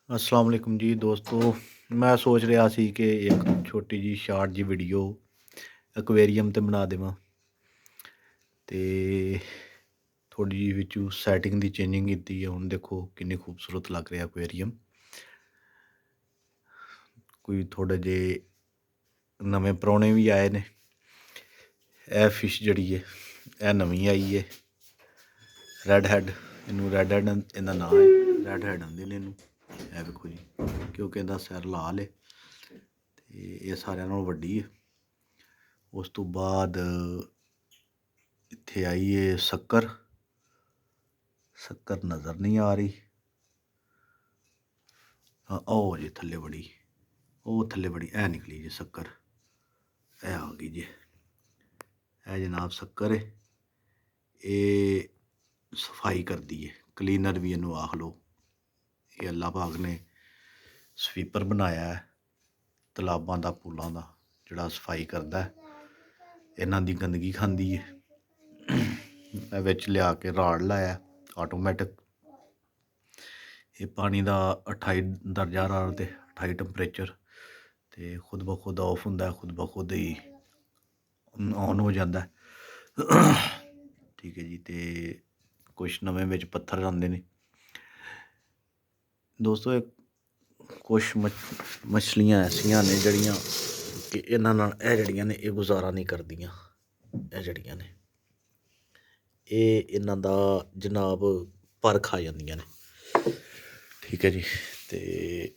अस्सलाम वालेकुम जी दोस्तों। मैं सोच रहा सी कि एक छोटी जी शार्ट जी वीडियो एक्वेरियम ते बना देवां ते थोड़ी जी विचों सैटिंग दी चेंजिंग कीती है। हुण देखो किन्नी खूबसूरत लग रहा एक्वेरियम। कोई थोड़े जे नवें परौने भी आए ने। यह फिश जिहड़ी है यह नवीं आई है, रैड हैड। इनू रैड हैड इहदा नाम है, रैड हैड आंदे ने इनू। यह देखो जी, क्योंकि इहदा सिर लाल है ते यह सारिਆਂ नालों वड्डी है। उस तो बाद इत्थे आई है सक्कर। सक्कर नज़र नहीं आ रही। हाँ ओ जी थल्ले बड़ी, वो थल्ले बड़ी ऐ निकली जी सक्कर। ऐ आ गई जी, ऐ जनाब सक्कर है। ये सफाई करती है, क्लीनर भी इनू आख लो। ये अल्लाह पाक ने स्वीपर बनाया है तलाबां दा पूलां दा, जिहड़ा सफाई करदा है। इन्हां दी गंदगी खांदी है। विच लिया के राड़ लाया आटोमैटिक। ये पानी दा 28 दर्जा हारारत ते 28 टैंपरेचर ते खुद ब खुद ऑफ होंदा है, खुद ब खुद ही ऑन हो जाता है। ठीक है जी। तो कुछ नवें विच पत्थर आंदे ने दोस्तों। एक कुछ मछलियां ऐसियां ने जड़ियां कि इन्हां नाल एह जड़ियां ने एह गुजारा नहीं करदियां। एह जड़ियां ने इन्हां दा जनाब पर खा जांदियां ने। ठीक है जी। तो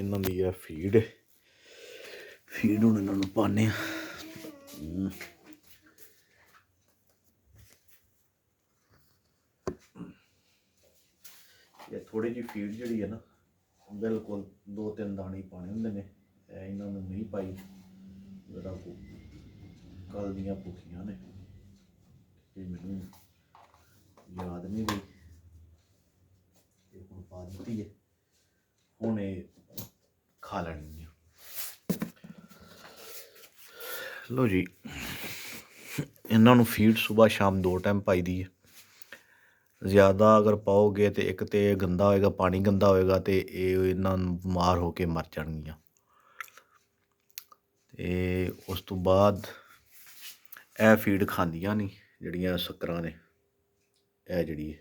इन्हां दी फीड हुण इन्हां नूं पाने आं। थोड़ी जी फीड जिहड़ी है ना, बिल्कुल 2-3 दाने पाने होंदे ने। इन्हां नूं नहीं पाई, जरा कल दियां भुखियां ने, मैनूं याद नहीं रही। हुण पा दित्ती है, हुण एह खा लैणियां। लो जी, इन्हां नूं फीड सुबह शाम 2 टाइम पाई दी है। ज़्यादा अगर पाओगे तो एक तो गंदा होएगा, पानी गंदा होएगा तो ये इन्हां बीमार होके मर जाणगियां। ते उस तो बाद यह फीड खांदियां नहीं जिहड़ियां सक्करां ने। यह जिहड़ी है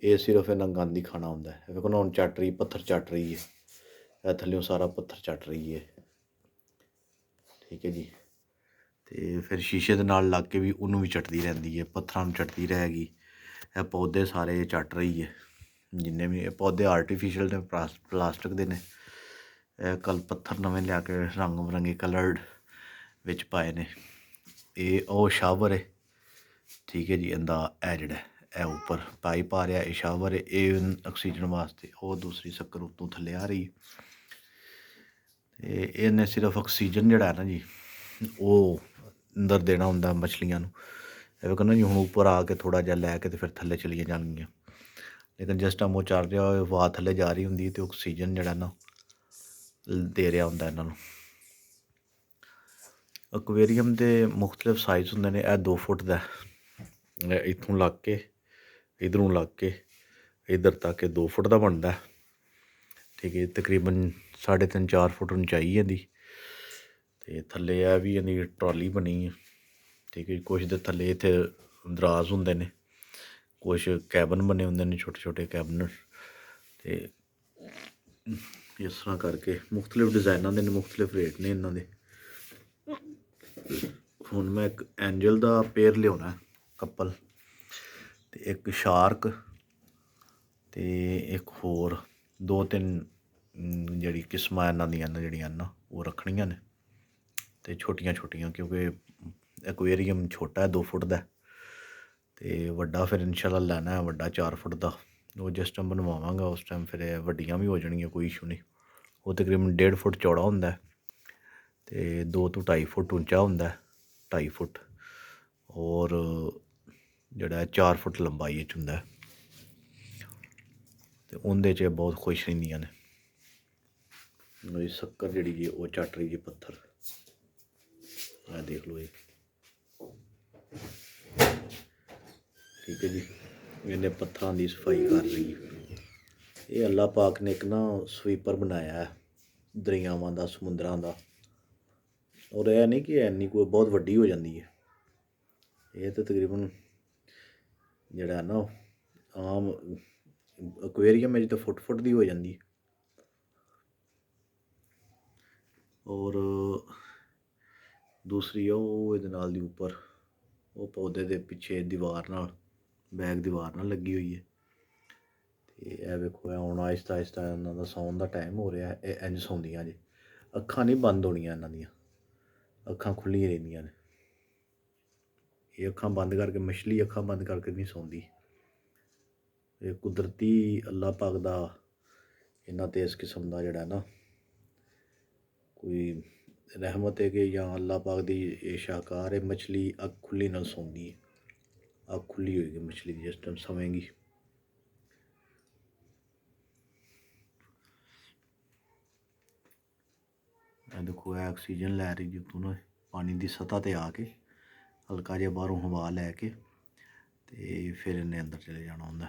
ये सिर्फ इन्हां गंद ही खाना होंदा है। देखो ना हुण चट रही, पत्थर चट रही है। यह थल्लेओं सारा पत्थर चट रही है। ठीक है जी। तो फिर शीशे दे नाल लग के भी उन्होंने भी चटदी रहिंदी है, पत्थरां नूं चटदी रहेगी। यह पौधे सारे चट रही है, जिन्ने भी पौधे आर्टिफिशियल ने, प्लास्टिक दे ने। कल पत्थर नवें लिया के रंग बरंगे कलर्ड विच पाए ने। ये ओह शावर है। ठीक है जी। इंदा ऐ जिहड़ा ऐ उप्पर पाइप आ रहा, ये शावर है, ये ऑक्सीजन वास्ते। वो दूसरी सक्कर उत्तों थल्ले आ रही है। इन्हें सिर्फ ऑक्सीजन जिहड़ा है ना जी, वो अंदर देना होंदा मछलियां नूं। ਇਹ ਵੇਖੋ ਨਾ ਜੀ, ਹੁਣ ਉੱਪਰ ਆ ਕੇ ਥੋੜ੍ਹਾ ਜਿਹਾ ਲੈ ਕੇ ਤੇ ਫਿਰ ਥੱਲੇ ਚਲੀਆਂ ਜਾਣਗੀਆਂ। ਲੇਕਿਨ ਜਿਸ ਟਾਈਮ ਉਹ ਚੱਲ ਰਿਹਾ ਹੋਵੇ, ਹਵਾ ਥੱਲੇ ਜਾ ਰਹੀ ਹੁੰਦੀ ਤੇ ਆਕਸੀਜਨ ਜਿਹੜਾ ਨਾ ਦੇ ਰਿਹਾ ਹੁੰਦਾ ਇਹਨਾਂ ਨੂੰ। ਐਕੁਏਰੀਅਮ ਦੇ ਮੁਖਤਲਿਫ ਸਾਈਜ਼ ਹੁੰਦੇ ਨੇ। ਇਹ 2 ਫੁੱਟ ਦਾ, ਇੱਥੋਂ ਲੱਗ ਕੇ ਇੱਧਰੋਂ ਲੱਗ ਕੇ ਇੱਧਰ ਤੱਕ ਇਹ 2 ਫੁੱਟ ਦਾ ਬਣਦਾ। ਠੀਕ ਹੈ। ਤਕਰੀਬਨ 3.5-4 ਫੁੱਟ ਉਚਾਈ ਇਹਦੀ। ਤੇ ਥੱਲੇ ਇਹ ਵੀ ਇਹਦੀ ਟਰਾਲੀ ਬਣੀ ਹੈ। ठीक है। कुछ दे थल्ले इत्थे दराज होंदे ने, कुछ कैबन बने होंदे ने, छोटे छोटे कैबन। ते इस तरह करके मुख्तलिफ डिजाइनां दे ने, मुख्तलिफ रेट ने इन्हां दे। हुण मैं एक एंजल दा पेयर लियाना कपल, ते एक शार्क, ते एक होर 2-3 जिहड़ी किस्मां इन्हां दियां न जिहड़ियां न ओह् रक्खणियां ने। ते छोटियां छोटियां, क्योंकि एक्वेरियम छोटा है 2 फुट का। तो वड्डा फिर इंशाल्लाह लैना है, वड्डा 4 फुट का। वो जिस टाइम बनवावांगा उस टाइम फिर वड्डियां भी हो जाएंगियां, कोई इशू नहीं। वो तकरीबन 1.5 फुट चौड़ा होंदा है ते 2 तो 2.5 फुट उंचा होंदा है, 2.5 फुट। और जेह्ड़ा 4 फुट लंबाई च होंदा है। ते उं'दे च बहुत खुश रहिंदियां ने। मेरी सक्कर जेह्ड़ी जी ओह् चट रही जी पत्थर। देख लो ये। ठीक है जी। इन्हें पत्थरां की सफाई कर रही है। ਇਹ ਅੱਲਾਹ ਪਾਕ ਨੇ ਇੱਕ ਨਾ ਸਵੀਪਰ ਬਣਾਇਆ ਹੈ ਦਰਿਆਵਾਂ ਦਾ, ਸਮੁੰਦਰਾਂ ਦਾ। ਔਰ ਇਹ ਨਹੀਂ ਕਿ ਇੰਨੀ ਕੋਈ ਬਹੁਤ ਵੱਡੀ ਹੋ ਜਾਂਦੀ ਹੈ, ਇਹ ਤਾਂ ਤਕਰੀਬਨ ਜਿਹੜਾ ਨਾ ਆਮ ਐਕੁਏਰੀਅਮ ਵਿੱਚ ਤਾਂ ਫੁੱਟ ਦੀ ਹੋ ਜਾਂਦੀ ਹੈ। ਔਰ ਦੂਸਰੀ ਉਹ ਇਹਦੇ ਨਾਲ ਦੀ ਉੱਪਰ ਉਹ ਪੌਦੇ ਦੇ ਪਿੱਛੇ ਦੀਵਾਰ ਨਾਲ, ਬੈਕ ਦੀਵਾਰ ਨਾਲ ਲੱਗੀ ਹੋਈ ਹੈ। ਅਤੇ ਇਹ ਵੇਖੋ ਹੁਣ ਆਹਿਸਤਾ ਆਹਿਸਤਾ ਇਹਨਾਂ ਦਾ ਸੌਣ ਦਾ ਟਾਈਮ ਹੋ ਰਿਹਾ। ਇਹ ਇੰਝ ਸੌਂਦੀਆਂ ਜੇ, ਅੱਖਾਂ ਨਹੀਂ ਬੰਦ ਹੋਣੀਆਂ ਇਹਨਾਂ ਦੀਆਂ, ਅੱਖਾਂ ਖੁੱਲ੍ਹੀਆਂ ਰਹਿੰਦੀਆਂ ਨੇ। ਇਹ ਅੱਖਾਂ ਬੰਦ ਕਰਕੇ, ਮਛਲੀ ਅੱਖਾਂ ਬੰਦ ਕਰਕੇ ਨਹੀਂ ਸੌਂਦੀ। ਇਹ ਕੁਦਰਤੀ ਅੱਲਾਹ ਪਾਕ ਦਾ ਇਹਨਾਂ 'ਤੇ ਇਸ ਕਿਸਮ ਦਾ ਜਿਹੜਾ ਨਾ ਕੋਈ ਰਹਿਮਤ ਹੈ ਕਿ ਜਾਂ ਅੱਲਾਹ ਪਾਕ ਦੀ ਇਹ ਸ਼ਾਹਕਾਰ ਹੈ। ਮਛਲੀ ਅੱਖ ਖੁੱਲ੍ਹੀ ਨਾਲ ਸੌਂਦੀ ਹੈ, ਅੱਖ ਖੁੱਲ੍ਹੀ ਹੋਏਗੀ ਮਛਲੀ ਦੀ ਜਿਸ ਟਾਈਮ ਸੌਂਵੇਗੀ। ਇਹ ਦੇਖੋ ਇਹ ਆਕਸੀਜਨ ਲੈ ਰਹੀ ਜਿੱਥੋਂ ਨਾ ਪਾਣੀ ਦੀ ਸਤ੍ਹਾ 'ਤੇ ਆ ਕੇ ਹਲਕਾ ਜਿਹਾ ਬਾਹਰੋਂ ਹਵਾ ਲੈ ਕੇ ਅਤੇ ਫਿਰ ਇਹਨੇ ਅੰਦਰ ਚਲੇ ਜਾਣਾ ਹੁੰਦਾ।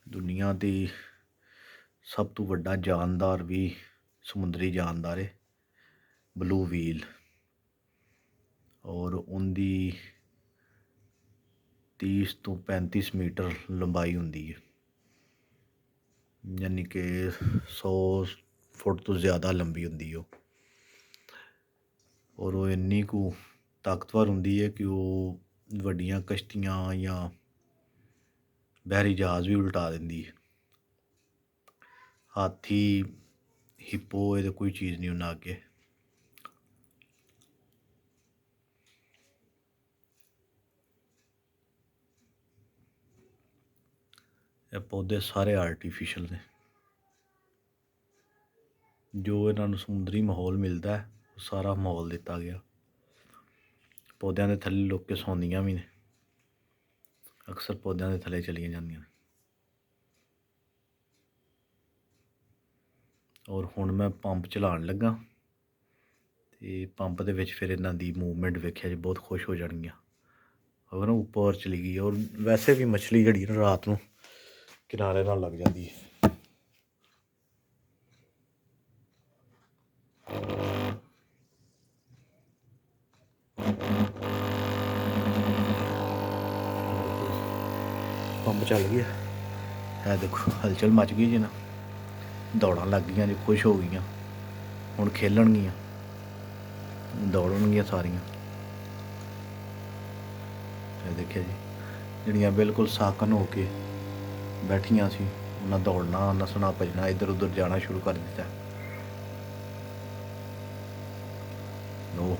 ਦੁਨੀਆ ਦੀ ਸਭ ਤੋਂ ਵੱਡਾ ਜਾਨਦਾਰ ਵੀ ਸਮੁੰਦਰੀ ਜਾਨਦਾਰ ਹੈ ਬਲੂ ਵੀਲ, ਔਰ ਉਹਦੀ 30 ਤੋਂ 35 ਮੀਟਰ ਲੰਬਾਈ ਹੁੰਦੀ ਹੈ, ਯਾਨੀ ਕਿ 100 ਫੁੱਟ ਤੋਂ ਜ਼ਿਆਦਾ ਲੰਬੀ ਹੁੰਦੀ ਉਹ। ਔਰ ਉਹ ਇੰਨੀ ਕੁ ਤਾਕਤਵਰ ਹੁੰਦੀ ਹੈ ਕਿ ਉਹ ਵੱਡੀਆਂ ਕਸ਼ਤੀਆਂ ਜਾਂ ਬਹਿਰੀ ਜਹਾਜ਼ ਵੀ ਉਲਟਾ ਦਿੰਦੀ ਹੈ। ਹਾਥੀ, ਹਿੱਪੋ, ਇਹ ਤਾਂ ਕੋਈ ਚੀਜ਼ ਨਹੀਂ ਉਹਨਾਂ ਅੱਗੇ। ਇਹ ਪੌਦੇ ਸਾਰੇ ਆਰਟੀਫਿਸ਼ਲ ਨੇ। ਜੋ ਇਹਨਾਂ ਨੂੰ ਸਮੁੰਦਰੀ ਮਾਹੌਲ ਮਿਲਦਾ ਹੈ ਉਹ ਸਾਰਾ ਮਾਹੌਲ ਦਿੱਤਾ ਗਿਆ। ਪੌਦਿਆਂ ਦੇ ਥੱਲੇ ਲੁੱਕ ਕੇ ਸੌਂਦੀਆਂ ਵੀ ਨੇ, ਅਕਸਰ ਪੌਦਿਆਂ ਦੇ ਥੱਲੇ ਚਲੀਆਂ ਜਾਂਦੀਆਂ ਨੇ। ਔਰ ਹੁਣ ਮੈਂ ਪੰਪ ਚਲਾਉਣ ਲੱਗਾ ਅਤੇ ਪੰਪ ਦੇ ਵਿੱਚ ਫਿਰ ਇਹਨਾਂ ਦੀ ਮੂਵਮੈਂਟ ਵੇਖਿਆ ਜੀ, ਬਹੁਤ ਖੁਸ਼ ਹੋ ਜਾਣਗੀਆਂ। ਅਗਰ ਉਹ ਉੱਪਰ ਚਲੀ ਗਈ। ਔਰ ਵੈਸੇ ਵੀ ਮਛਲੀ ਜਿਹੜੀ ਨਾ ਰਾਤ ਨੂੰ ਕਿਨਾਰੇ ਨਾਲ ਲੱਗ ਜਾਂਦੀ ਹੈ। ਪੰਪ ਚੱਲ ਗਿਆ, ਇਹ ਦੇਖੋ ਹਲਚਲ ਮਚ ਗਈ ਜੀ ਨਾ, ਦੌੜਾਂ ਲੱਗ ਗਈਆਂ ਜੀ, ਖੁਸ਼ ਹੋ ਗਈਆਂ। ਹੁਣ ਖੇਲਣਗੀਆਂ, ਦੌੜਨਗੀਆਂ ਸਾਰੀਆਂ। ਇਹ ਦੇਖਿਆ ਜੀ, ਜਿਹੜੀਆਂ ਬਿਲਕੁਲ ਸਾਕਨ ਹੋ ਕੇ ਬੈਠੀਆਂ ਸੀ ਉਹਨਾਂ ਦੌੜਨਾ, ਨੱਸਣਾ, ਭੱਜਣਾ, ਇੱਧਰ ਉੱਧਰ ਜਾਣਾ ਸ਼ੁਰੂ ਕਰ ਦਿੱਤਾ। ਉਹ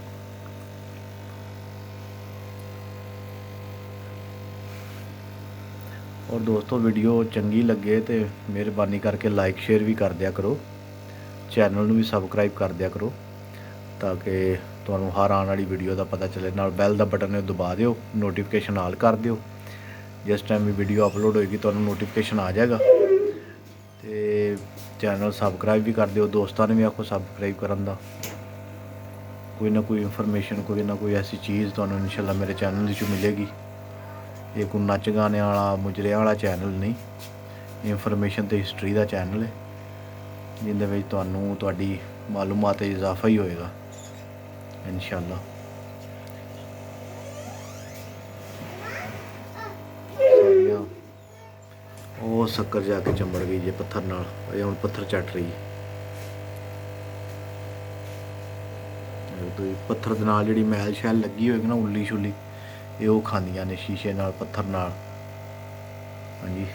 ਔਰ ਦੋਸਤੋ ਵੀਡੀਓ ਚੰਗੀ ਲੱਗੇ ਤਾਂ ਮਿਹਰਬਾਨੀ ਕਰਕੇ ਲਾਈਕ ਸ਼ੇਅਰ ਵੀ ਕਰ ਦਿਆ ਕਰੋ, ਚੈਨਲ ਨੂੰ ਵੀ ਸਬਸਕ੍ਰਾਈਬ ਕਰ ਦਿਆ ਕਰੋ ਤਾਂ ਕਿ ਤੁਹਾਨੂੰ ਹਰ ਆਉਣ ਵਾਲੀ ਵੀਡੀਓ ਦਾ ਪਤਾ ਚੱਲੇ। ਨਾਲ ਬੈਲ ਦਾ ਬਟਨ ਦਬਾ ਦਿਓ, ਨੋਟੀਫਿਕੇਸ਼ਨ ਆਲ ਕਰ ਦਿਓ। ਜਿਸ ਟਾਈਮ ਵੀ ਵੀਡੀਓ ਅਪਲੋਡ ਹੋਏਗੀ ਤੁਹਾਨੂੰ ਨੋਟੀਫਿਕੇਸ਼ਨ ਆ ਜਾਏਗਾ। ਅਤੇ ਚੈਨਲ ਸਬਸਕ੍ਰਾਈਬ ਵੀ ਕਰ ਦਿਓ, ਦੋਸਤਾਂ ਨੇ ਵੀ ਆਖੋ ਸਬਸਕ੍ਰਾਈਬ ਕਰਨ ਦਾ। ਕੋਈ ਨਾ ਕੋਈ ਇਨਫੋਰਮੇਸ਼ਨ, ਕੋਈ ਨਾ ਕੋਈ ਐਸੀ ਚੀਜ਼ ਤੁਹਾਨੂੰ ਇਨਸ਼ਾਅੱਲਾ ਮੇਰੇ ਚੈਨਲ ਵਿੱਚ ਮਿਲੇਗੀ। ਇਹ ਕੋਈ ਨੱਚ ਗਾਣੇ ਵਾਲਾ, ਮੁਜਰਿਆਂ ਵਾਲਾ ਚੈਨਲ ਨਹੀਂ, ਇਨਫੋਰਮੇਸ਼ਨ ਅਤੇ ਹਿਸਟਰੀ ਦਾ ਚੈਨਲ ਹੈ, ਜਿਹਦੇ ਵਿੱਚ ਤੁਹਾਨੂੰ ਤੁਹਾਡੀ ਮਾਲੂਮਾਤ 'ਚ ਇਜ਼ਾਫਾ ਹੀ ਹੋਏਗਾ ਇਨਸ਼ਾਅੱਲਾ। ਸਾਰੀਆਂ ਉਹ ਸ਼ੱਕਰ ਜਾ ਕੇ ਚੰਬੜ ਗਈ ਜੇ ਪੱਥਰ ਨਾਲ, ਇਹ ਹੁਣ ਪੱਥਰ ਚੱਟ ਰਹੀ ਹੈ। ਪੱਥਰ ਦੇ ਨਾਲ ਜਿਹੜੀ ਮੈਲ ਸ਼ੈਲ ਲੱਗੀ ਹੋਏਗੀ ਨਾ, ਉੱਲੀ ਛੁੱਲੀ, ਇਹ ਉਹ ਖਾਂਦੀਆਂ ਨੇ ਸ਼ੀਸ਼ੇ ਨਾਲ, ਪੱਥਰ ਨਾਲ। ਹਾਂਜੀ,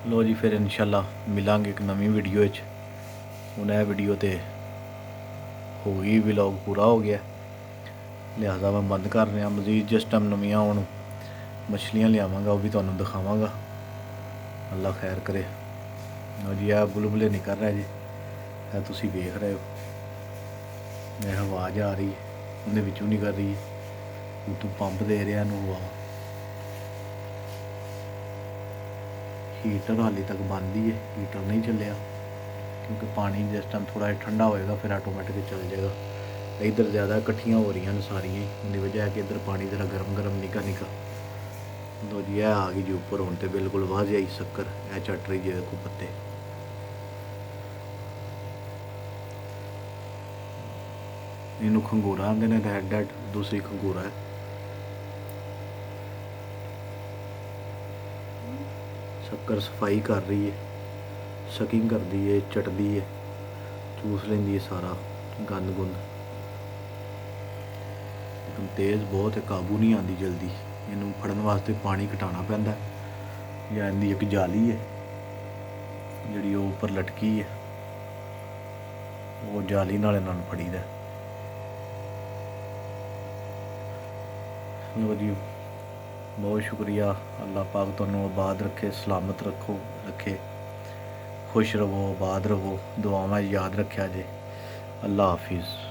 ਲੋ ਜੀ ਫਿਰ ਇਨਸ਼ਾਅੱਲਾ ਮਿਲਾਂਗੇ ਇੱਕ ਨਵੀਂ ਵੀਡੀਓ ਵਿੱਚ। ਹੁਣ ਇਹ ਵੀਡੀਓ ਤੇ ਹੋ ਗਈ, ਵਲੌਗ ਪੂਰਾ ਹੋ ਗਿਆ, ਲਿਹਾਜ਼ਾ ਮੈਂ ਬੰਦ ਕਰ ਰਿਹਾ। ਮਜ਼ੀਦ ਜਿਸ ਟਾਈਮ ਨਵੀਆਂ ਹੁਣ ਮਛਲੀਆਂ ਲਿਆਵਾਂਗਾ ਉਹ ਵੀ ਤੁਹਾਨੂੰ ਦਿਖਾਵਾਂਗਾ, ਅੱਲਾ ਖੈਰ ਕਰੇ। ਲਓ ਜੀ ਇਹ ਬੁਲਬੁਲੇ ਨਹੀਂ ਕਰ ਰਿਹਾ ਜੀ, ਇਹ ਤੁਸੀਂ ਵੇਖ ਰਹੇ ਹੋ, ਮੈਂ ਆਵਾਜ਼ ਆ ਰਹੀ ਉਹਦੇ ਵਿੱਚੋਂ ਨਹੀਂ ਕਰ ਰਹੀ, ਤੂੰ ਪੰਪ ਦੇ ਰਿਹਾ ਇਹਨੂੰ ਹਵਾ। ਹੀਟਰ ਹਾਲੇ ਤੱਕ ਬੰਦ ਹੀ ਹੈ, ਹੀਟਰ ਨਹੀਂ ਚੱਲਿਆ ਕਿਉਂਕਿ ਪਾਣੀ ਜਿਸ ਟਾਈਮ ਥੋੜ੍ਹਾ ਜਿਹਾ ਠੰਡਾ ਹੋਏਗਾ ਫਿਰ ਆਟੋਮੈਟਿਕ ਚੱਲ ਜਾਏਗਾ। इधर ज़्यादा इकट्ठियाँ हो रही हैं सारियां, उनकी वजह है कि इधर पानी जरा गर्म गर्म निका निका। लो जी यह आ गई जी उपर हूँ तो बिल्कुल वाजे आई शक्कर यह चट रही जी देखो पत्ते। इनू खंगूरा आते हैं, रेड रेड दूसरी खंगूरा है। शक्कर सफाई कर रही है, सकिंग करती है, चटती है, चूस लेंदी है सारा गंद गुंद। लेकिन तेज़ बहुत है, काबू नहीं आती जल्दी। इनू फड़न वास्ते पानी घटाना पैंदा या इनकी एक जाली है जी उपर लटकी है, वो जाली नाल इन्हां फड़ीदा। लो जी बहुत शुक्रिया। अल्लाह पाक तुहानू आबाद रखे, सलामत रखे, खुश रवो, आबाद रवो, दुआवां याद रखा जे। अल्लाह हाफिज़।